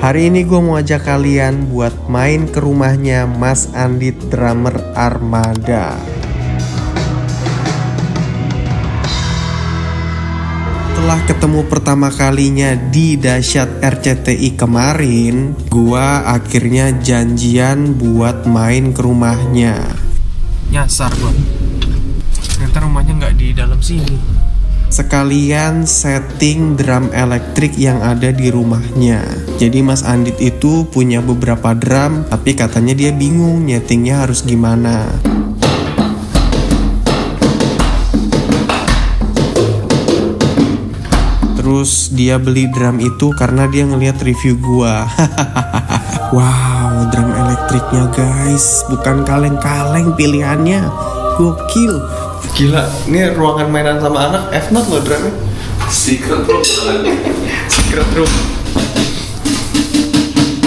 Hari ini gue mau ajak kalian buat main ke rumahnya Mas Andit, drummer Armada. Setelah ketemu pertama kalinya di Dahsyat RCTI kemarin, gue akhirnya janjian buat main ke rumahnya. Nyasar gue, ternyata rumahnya nggak di dalam sini. Sekalian setting drum elektrik yang ada di rumahnya. Jadi Mas Andit itu punya beberapa drum, tapi katanya dia bingung nyetingnya harus gimana. Terus dia beli drum itu karena dia ngeliat review gua. Wow, drum elektriknya guys, bukan kaleng-kaleng pilihannya. Gokil. Gila, ini ruangan mainan sama anak F-Not loh drumnya. Secret room. Secret room.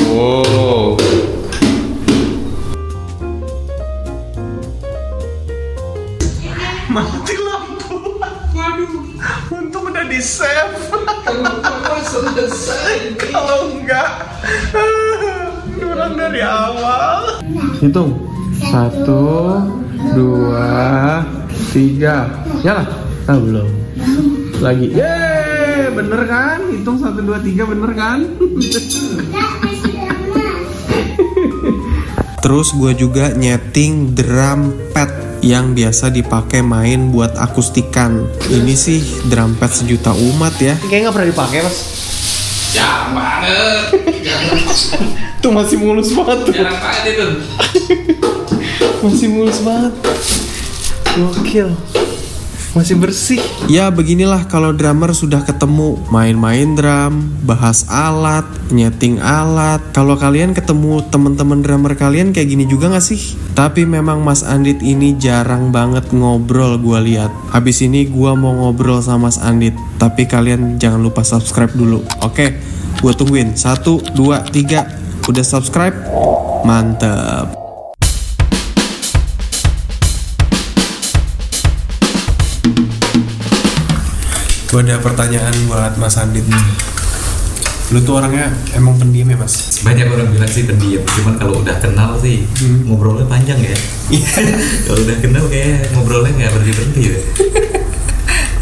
Wow. Mati lampu. Waduh, untung udah di save. Kalau enggak, kurang dari awal. Hitung 1, 2, 3. Nyala? Belum. Lagi. Yeay, bener kan? Hitung 1, 2, 3 bener kan? Terus gue juga nyeting drum pad yang biasa dipakai main buat akustikan. Ini sih drum pad sejuta umat ya. Kayaknya nggak pernah dipakai mas. Jarang banget. Tuh masih mulus banget tuh. Jarang banget itu. Masih mulus banget. Gokil. Masih bersih. Ya beginilah kalau drummer sudah ketemu. Main-main drum, bahas alat, nyeting alat. Kalau kalian ketemu temen-temen drummer kalian kayak gini juga gak sih? Tapi memang Mas Andit ini jarang banget ngobrol gua lihat. Habis ini gua mau ngobrol sama Mas Andit. Tapi kalian jangan lupa subscribe dulu. Oke, gua tungguin. 1, 2, 3. Udah subscribe? Mantep. Gue ada pertanyaan buat Mas Andit nih. Lu tuh orangnya emang pendiam ya mas? Banyak orang bilang sih pendiam, cuman kalau udah kenal sih ngobrolnya panjang ya. Kalau udah kenal kayak ngobrolnya nggak berhenti ya.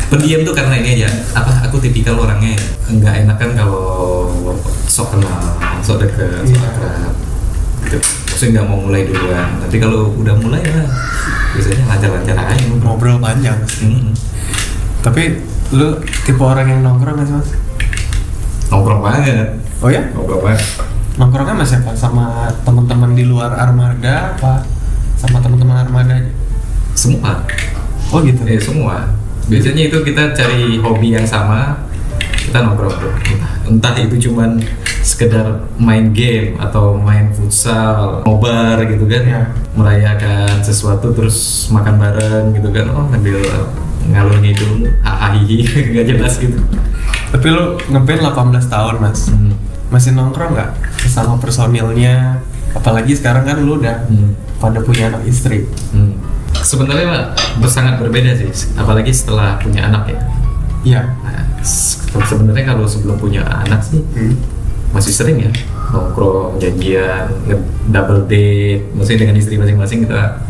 Pendiam tuh karena ini aja. Aku tipikal orangnya nggak enakan kalau sok kenal, sok deket, sok akrab. Gitu. Maksudnya nggak mau mulai duluan. Tapi kalau udah mulai ya biasanya lancar-lancar aja. Ngobrol panjang. Tapi lu tipe orang yang nongkrong gak sih mas? Nongkrong banget. Oh ya? Nongkrong banget. Nongkrongnya sama siapa? Sama teman-teman di luar Armada apa? Sama teman-teman Armada aja? Semua. Oh gitu? Semua. Biasanya itu kita cari hobi yang sama, kita nongkrong tuh. Entah itu cuman sekedar main game atau main futsal, nobar gitu kan ya. Merayakan sesuatu terus makan bareng gitu kan. Oh sambil ngalur ngidul, hahihi, gak jelas gitu. Tapi lu ngeband 18 tahun mas, masih nongkrong gak sama personilnya? Apalagi sekarang kan lu udah pada punya anak istri. Sebenarnya sangat berbeda sih, apalagi setelah punya anak ya. Iya. Nah, sebenarnya kalau sebelum punya anak sih masih sering ya nongkrong, janjian, double date, maksudnya dengan istri masing-masing kita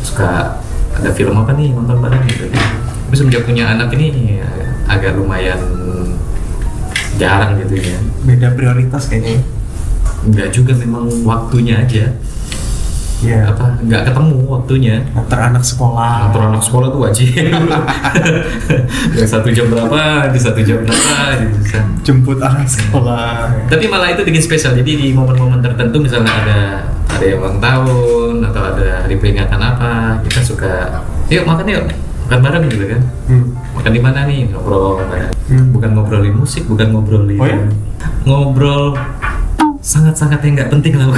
suka ada film apa nih nonton bareng gitu. Tapi semenjak punya anak ini ya, agak lumayan jarang gitu ya. Beda prioritas kayaknya. Enggak juga, memang waktunya aja. Iya. Nggak ketemu waktunya. Antar anak sekolah. Antar anak sekolah tuh wajib. Yang 1 jam berapa, di 1 jam berapa gitu. Jemput anak sekolah. Tapi malah itu bikin spesial. Jadi di momen-momen tertentu misalnya ada yang ulang tahun atau ada hari peringatan apa, kita suka yuk makan bareng gitu kan. Makan di mana nih? Ngobrol. Bukan ngobrolin musik, bukan ngobrolin. Oh ya? Ngobrol sangat-sangat yang nggak penting lah.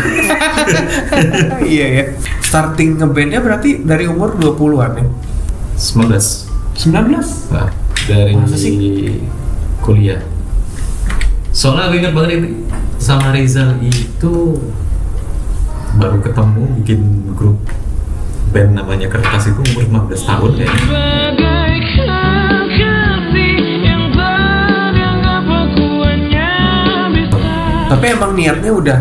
Iya ya. Starting ngebandnya berarti dari umur 20-an ya? 19. Nah, dari kuliah. Soalnya aku ingat banget itu sama Rizal itu baru ketemu bikin grup band namanya Kertas itu umur 15 tahun kayaknya. Tapi emang niatnya udah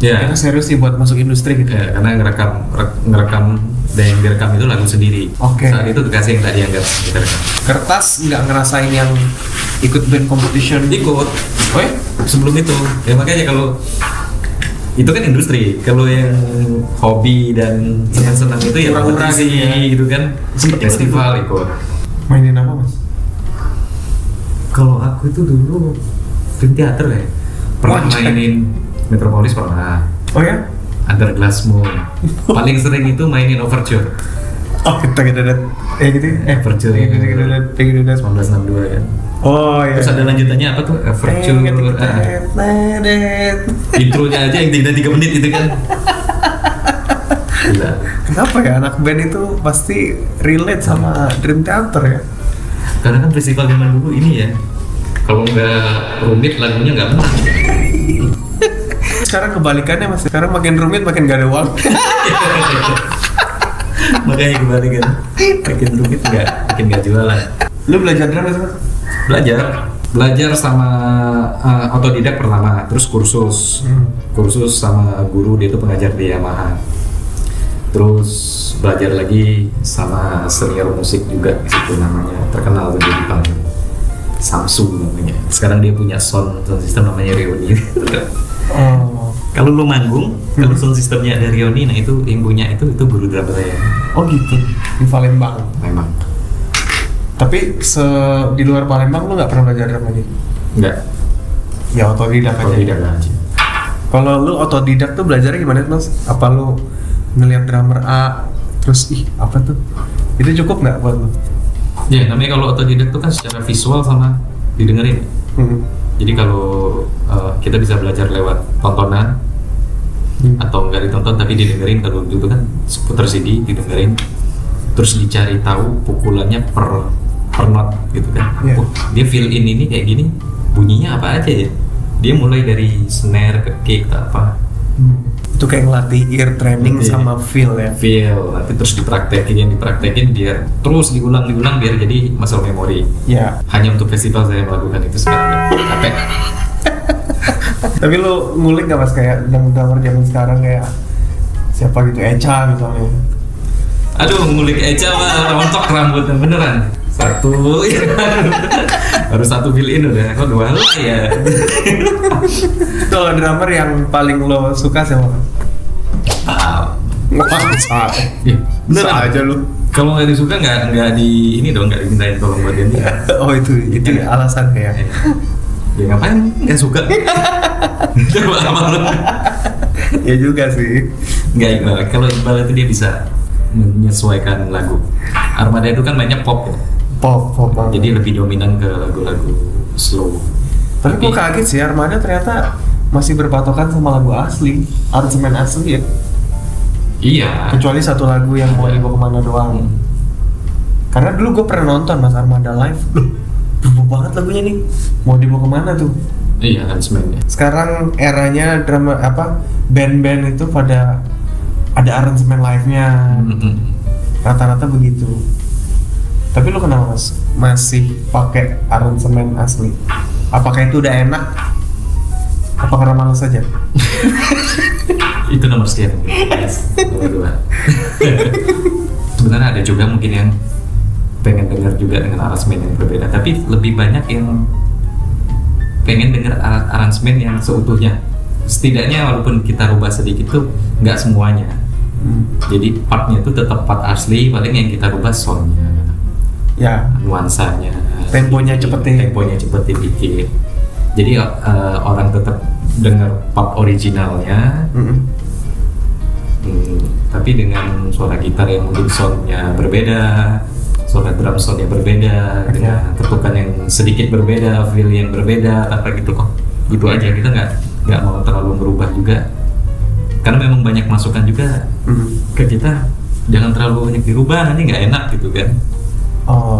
Ya. kita serius sih buat masuk industri gitu. Ya, karena ngerekam dan yang direkam itu lagu sendiri. Oke. Saat itu dikasih yang tadi yang kita rekam. Kertas nggak ngerasain yang ikut band competition? Ikut. Oh ya? Sebelum itu. Ya makanya kalau itu kan industri. Kalau yang hobi dan senang-senang itu ya Murah-murah kompetisi gitu ya. gitu kan. Sempet ikut Festival ikut. Mainin apa mas? Kalau aku itu dulu film teater ya. Pernah mainin Metropolis pernah. Oh ya? Under Glass Moon. Paling sering itu mainin Overture. Oh kita gitu gitu. Overture gitu 1962 kan. Oh ya. Terus ada lanjutannya apa tuh? Overture. Intronya aja yang 3 menit itu kan. Gila. Kenapa ya anak band itu pasti relate sama Dream Theater ya? Karena kan festival zaman dulu ini ya. Kalau nggak rumit lagunya nggak menang. Sekarang kebalikannya mas, sekarang makin rumit makin gak ada uang. Makanya kebalikan. Makin rumit makin nggak jualan. Lu belajar drum mas? Belajar sama otodidak pertama, terus kursus sama guru, dia itu pengajar di Yamaha. Terus belajar lagi sama senior musik juga di situ, namanya terkenal tuh di Jepang, Samsung namanya. Sekarang dia punya sound system namanya Reoni. Oh. Kalau lu manggung, kalau sound systemnya ada Reoni, nah itu yang punya itu guru drum saya. Oh gitu, di Palembang. Memang. Tapi di luar Palembang lu nggak pernah belajar drum lagi? Enggak. Ya otodidak aja. Otodidak aja. Kalau lu otodidak tuh belajarnya gimana mas? Apa lu ngeliat drummer A terus apa tuh? Itu cukup nggak buat lu? Ya namanya kalau otodidak tuh kan secara visual sama didengerin. Jadi kalau kita bisa belajar lewat tontonan atau nggak ditonton tapi didengerin, kalau dulu kan putar CD didengerin, terus dicari tahu pukulannya per not gitu kan. Yeah. Dia fill in ini kayak gini, bunyinya apa aja ya? Dia mulai dari snare ke kick ke apa. Itu kayak ngelatih ear training sama feel ya. Feel, nanti terus dipraktekin biar terus diulang biar jadi muscle memory. Ya. Hanya untuk festival saya melakukan itu sekarang. Capek. Tapi lu ngulik gak mas kayak drummer zaman sekarang kayak siapa gitu, Echa misalnya? Aduh, ngulik Echa mah rontok rambutnya beneran. Satu, ya. Harus satu fill in udah. Kok dua lah ya. Kalau drummer yang paling lo suka siapa? Masa? Ya, Beneran aja lu. Kalau nggak disuka nggak di ini dong, nggak dimintain tolong buat ganti. Oh itu alasan ya. Ya ngapain? Nggak suka. Coba sama lu. Ya juga sih. Nggak Iqbal. Kalau Iqbal itu dia bisa menyesuaikan lagu. Armada itu kan mainnya pop ya. Pop banget. Jadi lebih dominan ke lagu-lagu slow. Tapi gue kaget sih Armada ternyata masih berpatokan sama lagu asli, aransemen asli ya. Iya. Kecuali satu lagu yang mau dibawa kemana doang. Karena dulu gue pernah nonton Mas Armada live, loh berubah banget lagunya nih. Mau dibawa kemana tuh? Iya, aransemennya. Sekarang eranya drama band-band itu pada ada aransemen live-nya. Rata-rata begitu. Tapi lu kenapa mas masih pakai aransemen asli? Apakah itu udah enak? Apa karena malas saja? Itu nomor sekian. Nomor 2. Sebenarnya ada juga mungkin yang pengen dengar juga dengan aransemen yang berbeda, tapi lebih banyak yang pengen dengar aransemen yang seutuhnya. Setidaknya walaupun kita rubah sedikit tuh nggak semuanya. Jadi partnya itu tetap part asli, paling yang kita rubah soundnya, ya, nuansanya, temponya cepetin dikit. Jadi orang tetap dengar part originalnya, tapi dengan suara gitar yang mungkin soundnya berbeda, suara drum soundnya berbeda, dengan ketukan yang sedikit berbeda, feel yang berbeda, apa gitu kok. Gitu aja, kita nggak mau terlalu merubah juga. Karena memang banyak masukan juga ke kita, jangan terlalu banyak dirubah, nanti nggak enak gitu kan.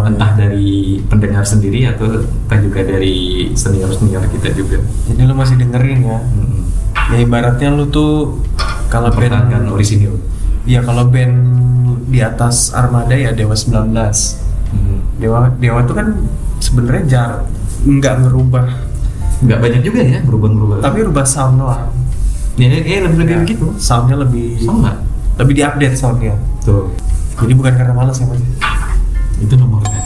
Entah dari pendengar sendiri atau entah juga dari senior-senior kita juga. Jadi lu masih dengerin ya? Ya ibaratnya lu tuh kalau band kan orisinil. Ya kalau band di atas Armada ya Dewa 19. Dewa tuh kan sebenarnya nggak ngerubah nggak banyak juga ya berubah. Tapi rubah sound doang. Ya lebih Ya, begitu. Soundnya lebih Sama. lebih diupdate soundnya. Tuh. Jadi bukan karena malas ya mas. Itu nomornya.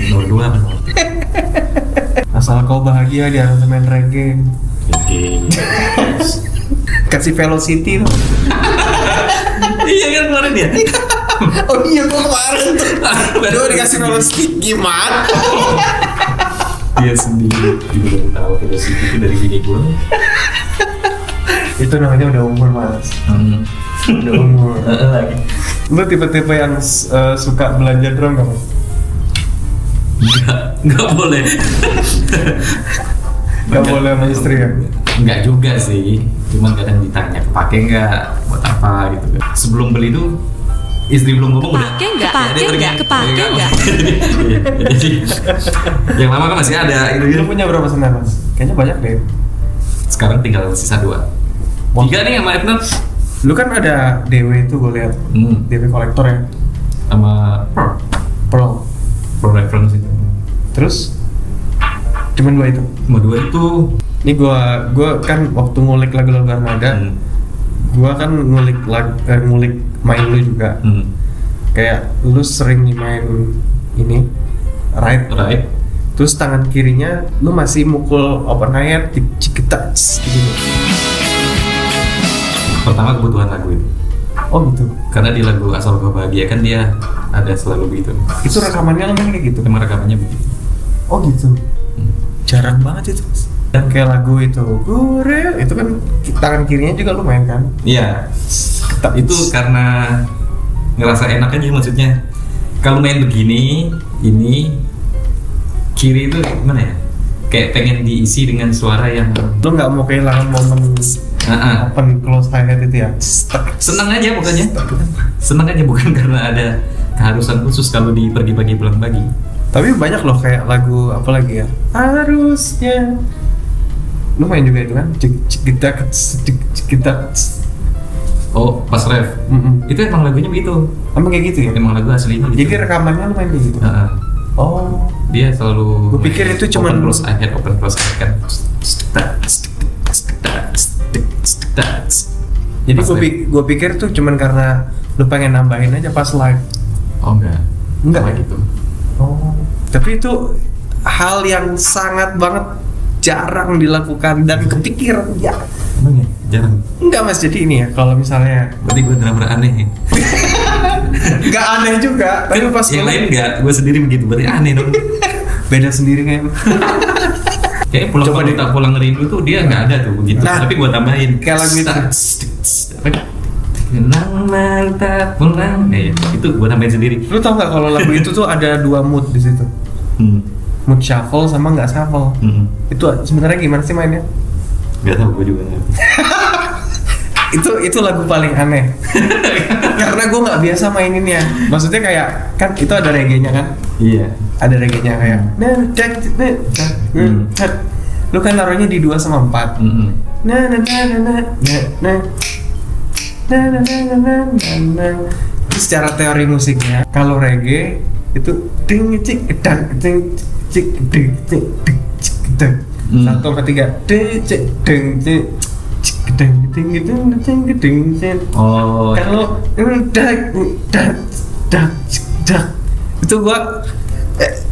Nomor 2 apa nomor 3? Asal kau bahagia di aransemen reggae. Oke. Kasih velocity tuh. Iya kan kemarin ya. Oh iya gua kemarin tuh. Aduh dikasih velocity gimana? Dia sendiri juga baru tahu velocity itu dari bini gue. Itu namanya udah umur mas. Udah umur. Lagi. Lu tipe-tipe yang suka belanja drum gak mas? Nggak boleh. Gak boleh sama istri ya? Nggak juga sih, cuman kadang ditanya kepake nggak, buat apa gitu. Sebelum beli tuh istri belum ngomong udah Pakai nggak? ya, dia Pakai pergi. nggak? Kepake Iya, nggak? Iya, jadi yang lama kan masih ada Lu gitu. punya berapa senar mas? Kayaknya banyak deh. Sekarang tinggal sisa 2. 3 nih sama Edna. Lu kan ada DW itu gue lihat. DW kolektor ya? Sama Pearl. Pro Reference itu. Terus? Cuman 2 itu? Cuma 2 itu. Ini gua kan waktu ngulik lagu-lagu Armada, gua kan ngulik main lu juga. Kayak lu sering nih main ini right. Terus tangan kirinya lu masih mukul open hi-hat ciketak gitu. Pertama kebutuhan lagu itu. Oh gitu. Karena di lagu Asal Kau Bahagia kan dia ada selalu begitu. Itu rekamannya lu main kayak gitu. Emang rekamannya begitu. Oh gitu. Jarang banget itu. Dan kayak lagu itu, Gurel, itu kan tangan kirinya juga lu main kan? Iya. Itu karena ngerasa enak aja maksudnya. Kalau main begini, ini kiri itu gimana ya? Kayak pengen diisi dengan suara yang Lu nggak mau kehilangan momen open close hi-hat itu ya? senang aja bukannya? Senang aja bukan karena ada keharusan khusus kalau di pergi-pagi pulang pagi. Tapi banyak loh kayak lagu apa lagi ya? Harusnya. Lu main juga itu kan? Cik-cik-tak. Oh, pas ref. Itu emang lagunya begitu. Emang kayak gitu ya? Emang lagu aslinya gitu. Jadi rekamannya lu main kayak gitu? Oh. Dia selalu Gua pikir itu cuman open close kan. Jadi gue pikir tuh cuman karena lu pengen nambahin aja pas live. Oh enggak Enggak gitu. Oh. Tapi itu hal yang sangat banget jarang dilakukan dan kepikiran ya. Emang ya? Jarang. Enggak mas, jadi ini ya kalau misalnya Berarti gue drummer aneh ya? enggak aneh juga, tapi pas yang lain enggak, gue sendiri begitu, berarti aneh dong. beda sendiri kayak. Kayaknya pulang Coba tak pulang rindu tuh dia nggak ada tuh begitu, Nah, tapi gue tambahin kayak lagu itu. Kenang tak pulang, itu gue tambahin sendiri. Lu tau nggak kalau lagu itu tuh ada 2 mood di situ, mood shuffle sama nggak shuffle. Itu sebenarnya gimana sih mainnya? Gak tau gue juga. Itu lagu paling aneh karena gue nggak biasa maininnya. Maksudnya kayak kan itu ada reggae-nya kan? Iya. Ada reggae-nya kayak lu kan taruhnya di 2 sama 4. Terus secara teori musiknya kalau reggae itu ding cik dang ding cik ding cik ding cik dang. 1 sama 3 ding cik ding cik ding ding ding ding ding. Oh. Kalau dak itu gua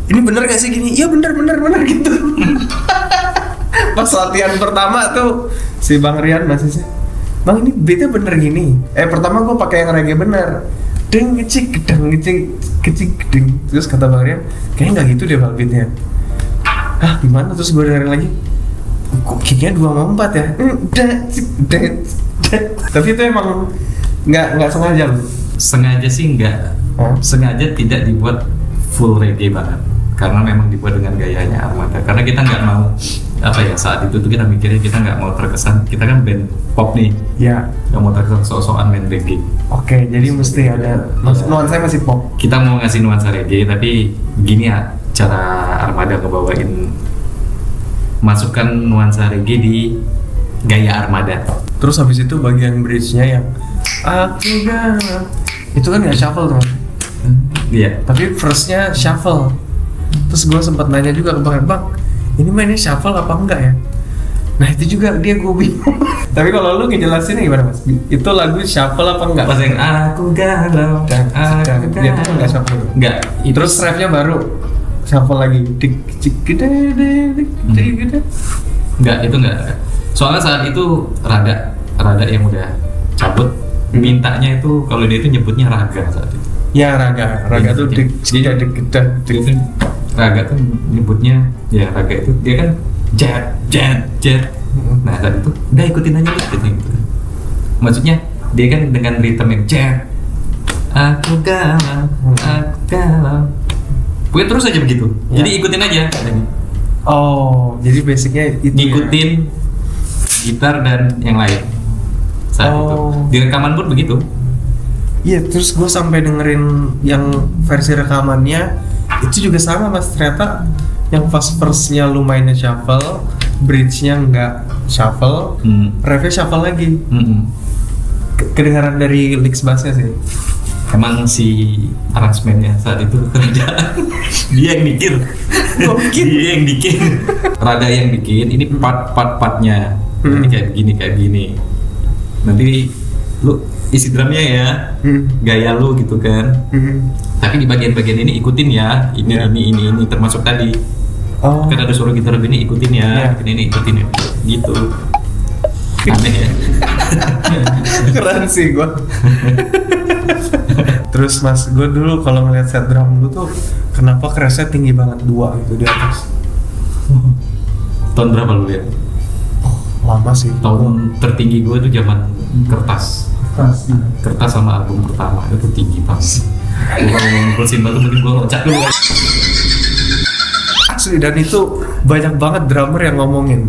ini bener gak sih gini? Iya bener gitu. Pas latihan pertama tuh si Bang Rian masih sih, Bang ini beatnya bener gini. Pertama gua pakai yang reggae bener. Deng ngecik gedang ngecik gedeng. Terus kata Bang Rian, kayaknya nggak gitu deh Bang beatnya. Hah gimana? Terus gua dengerin lagi. Kok kicknya 2 sama 4 ya? Tapi itu emang nggak sengaja loh. Sengaja sih enggak. Sengaja tidak dibuat full reggae banget. Karena memang dibuat dengan gayanya Armada. Karena kita nggak mau saat itu tuh kita mikirnya kita nggak mau terkesan, kita kan band pop nih. Ya. Nggak mau terkesan sok-sokan main reggae. Oke, jadi mesti ada nuansa masih pop. Kita mau ngasih nuansa reggae, tapi gini ya cara Armada ngebawain, masukkan nuansa reggae di gaya Armada. Terus habis itu bagian bridge-nya yang aku gak, itu kan nggak shuffle teman. Iya. Tapi verse-nya shuffle. Terus gue sempat nanya juga ke Bang, ini mainnya shuffle apa enggak ya? Nah itu juga dia gue bingung. Tapi kalau lu ngejelasinnya gimana mas? Itu lagu shuffle apa enggak? Pas yang aku galau, Dia tuh enggak shuffle. Enggak. Terus refnya baru shuffle lagi. Dik cik gede dik gede. Enggak, itu enggak. Soalnya saat itu Rada yang udah cabut, mintanya itu kalau dia itu nyebutnya raga saat itu. Ya raga tuh dik gede Dia tuh raga tuh nyebutnya ya raga itu dia kan jet. Nah saat itu udah ikutin aja gitu. Maksudnya dia kan dengan ritme yang jet. Aku galau. Pokoknya terus aja begitu. Ya. Jadi ikutin aja. Oh, jadi basicnya itu ngikutin gitar dan yang lain saat itu. Di rekaman pun begitu. Iya, terus gue sampai dengerin yang versi rekamannya itu juga sama mas, ternyata yang fast verse-nya lu mainnya shuffle, bridge-nya nggak shuffle, refnya shuffle lagi. Kedengaran dari licks bassnya sih. Emang si aransemennya saat itu kerja dia yang bikin. Dia yang bikin. Rada yang bikin. Ini part-partnya. Ini kayak begini. Nanti lu isi drumnya ya, gaya lu gitu kan. Tapi di bagian-bagian ini ikutin ya. Ini termasuk tadi. Kan ada suara gitar begini ikutin ya. Ini ikutin ya. Gitu. Aneh ya. Keren sih gua. Terus mas, gue dulu kalau ngeliat set drum lu tuh kenapa crash-nya tinggi banget 2 gitu di atas. Tahun berapa lu lihat? Lama sih. Tahun tertinggi gue tuh zaman kertas sama album pertama itu tinggi banget. Gue kalau ngumpul simbal tuh mungkin gue loncat dulu. Asli, dan itu banyak banget drummer yang ngomongin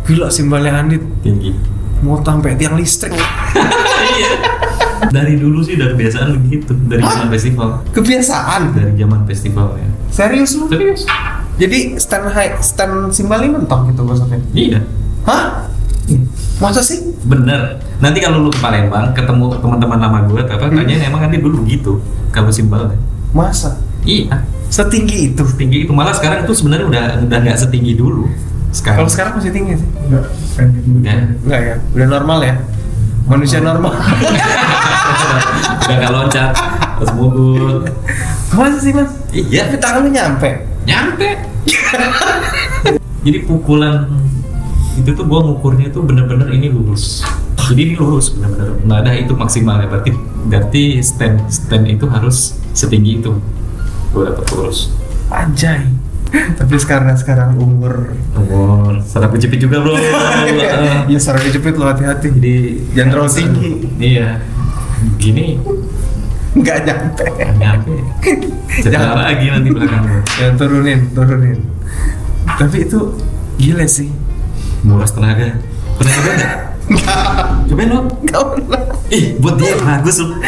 gila simbalnya Andit tinggi. Mau sampai tiang listrik. Iya. Dari dulu sih udah kebiasaan begitu, dari zaman festival. Kebiasaan? Dari zaman festival ya. Serius lu? Serius. Jadi stand simbalnya mentok gitu maksudnya? Iya. Hah? Masa sih? Bener. Nanti kalau lu ke Palembang ketemu teman-teman lama gue, tanya emang nanti dulu gitu kalau simbalnya. Masa? Iya. Setinggi itu? Setinggi itu, malah sekarang itu sebenarnya udah nggak setinggi dulu. Kalau sekarang masih tinggi sih? Enggak ya? Udah normal ya? Manusia normal. Udah nggak loncat, terus mundur. Masa sih mas? Iya. Tapi tangan lu nyampe? Jadi pukulan itu tuh gua ngukurnya tuh bener-bener ini lurus. Jadi ini lurus bener-bener. Nada itu maksimalnya, berarti stand itu harus setinggi itu. Gua dapat lurus. Anjay. Tapi sekarang umur saraf kejepit juga bro. Iya saraf kejepit lo, hati-hati. Jadi jangan terlalu tinggi. Iya. Gini nggak nyampe. Jangan lagi nanti belakang lo. Jangan turunin. Tapi itu gila sih. Nguras tenaga. Pernah coba nggak? Nggak. Cobain lo? Nggak pernah. Buat dia bagus lo.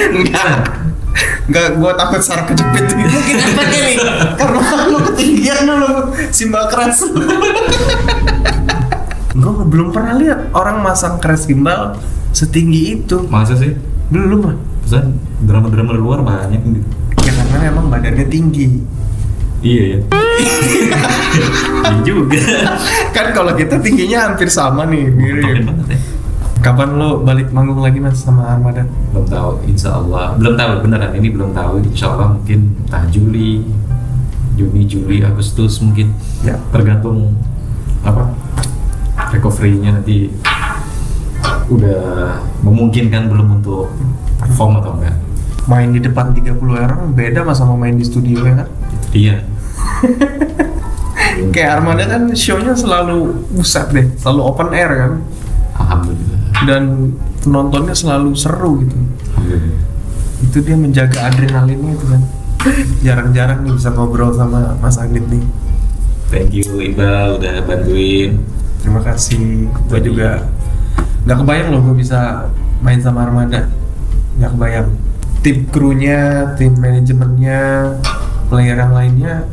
Enggak, gue takut saraf kejepit. Mungkin efeknya nih, karena lu ketinggian dulu simbal keras. Gue belum pernah lihat orang masang keras gimbal setinggi itu. Masa sih? Belum lah. Pesan drama-drama luar banyak gitu. Ya karena memang badannya tinggi. Iya ya. Iya juga. Kan kalau kita tingginya hampir sama nih, mirip. Banget ya. Kapan lo balik manggung lagi mas sama Armada? Belum tahu, insya Allah. Belum tahu beneran, ini belum tahu. Insya Allah mungkin entah Juni, Juli, Agustus mungkin. Ya. Tergantung apa recovery-nya nanti udah memungkinkan belum untuk perform atau enggak. Main di depan 30 orang beda mas sama main di studio ya kan? Iya. Kayak Armada kan show-nya selalu pusat deh, selalu open air kan? Alhamdulillah. Dan penontonnya selalu seru gitu. Itu dia menjaga adrenalinnya itu kan. Jarang-jarang nih bisa ngobrol sama Mas Andit nih. Thank you Iqbal udah bantuin. Terima kasih. Gue juga nggak kebayang loh gue bisa main sama Armada. Nggak kebayang. Tim krunya, tim manajemennya, player yang lainnya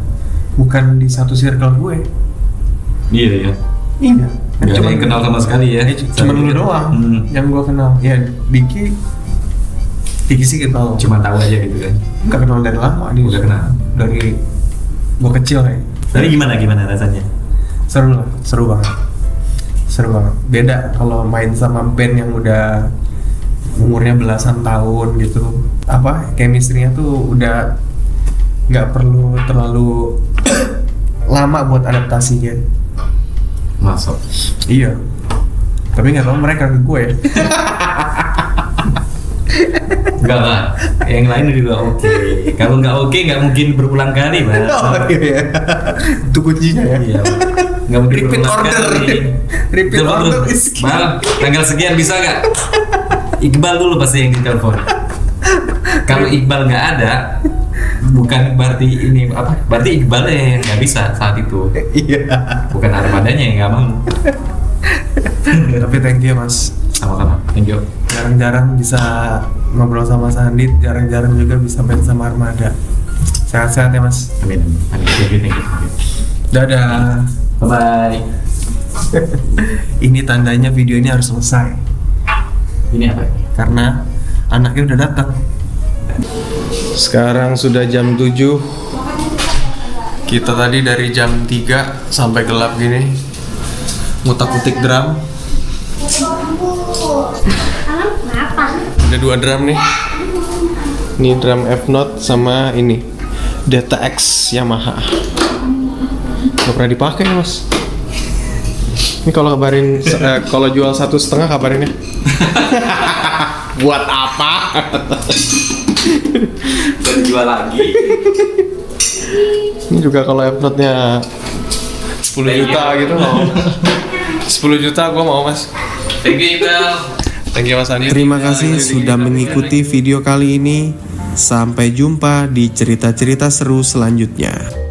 bukan di satu circle gue. Iya ya. Iya. Gak ada yang kenal sama sekali ya. Cuma lu doang yang gue kenal. Ya Diki sih kenal. Cuma tahu aja gitu kan. Nggak kenal dari lama nih. Udah kenal. Dari gue kecil ya. Tapi gimana rasanya? Seru banget. Beda kalau main sama band yang udah umurnya belasan tahun gitu. Chemistry-nya tuh udah nggak perlu terlalu lama buat adaptasinya. Masuk. Iya. Tapi nggak tahu mereka ke gue. Enggak. Yang lain juga oke. Kalau nggak oke nggak mungkin berulang kali, Bang. Oh iya. Itu kuncinya ya. Iya. Nggak mungkin Repeat berulang order. kali. Repeat order is key. Bang, tanggal sekian bisa nggak? Iqbal dulu pasti yang ditelepon. Kalau Iqbal nggak ada, bukan berarti ini apa? Berarti Iqbalnya yang nggak bisa saat itu. Iya. Bukan armadanya yang nggak mau. Tapi thank you Mas. Sama-sama. Thank you. Jarang-jarang bisa ngobrol sama Sandit, jarang-jarang juga bisa main sama Armada. Sehat-sehat ya Mas. Amin. Thank you. Dadah. Bye. Ini tandanya video ini harus selesai. Ini apa? Karena anaknya udah datang. Sekarang sudah jam 7. Kita tadi dari jam 3 sampai gelap gini ngutak-ngutik drum. Ada 2 drum nih. Ini drum F-Note sama ini Data X Yamaha. Gak pernah dipakai Mas. Ini kalau kabarin kalau jual 1,5 kabarin ya. Buat apa? Jual lagi. Ini juga kalau F-Note-nya 10 juta gitu mau. 10 juta gua mau Mas. Thank you, Iqbal. Thank you Mas Andi. Terima kasih sudah mengikuti video kali ini. Sampai jumpa di cerita-cerita seru selanjutnya.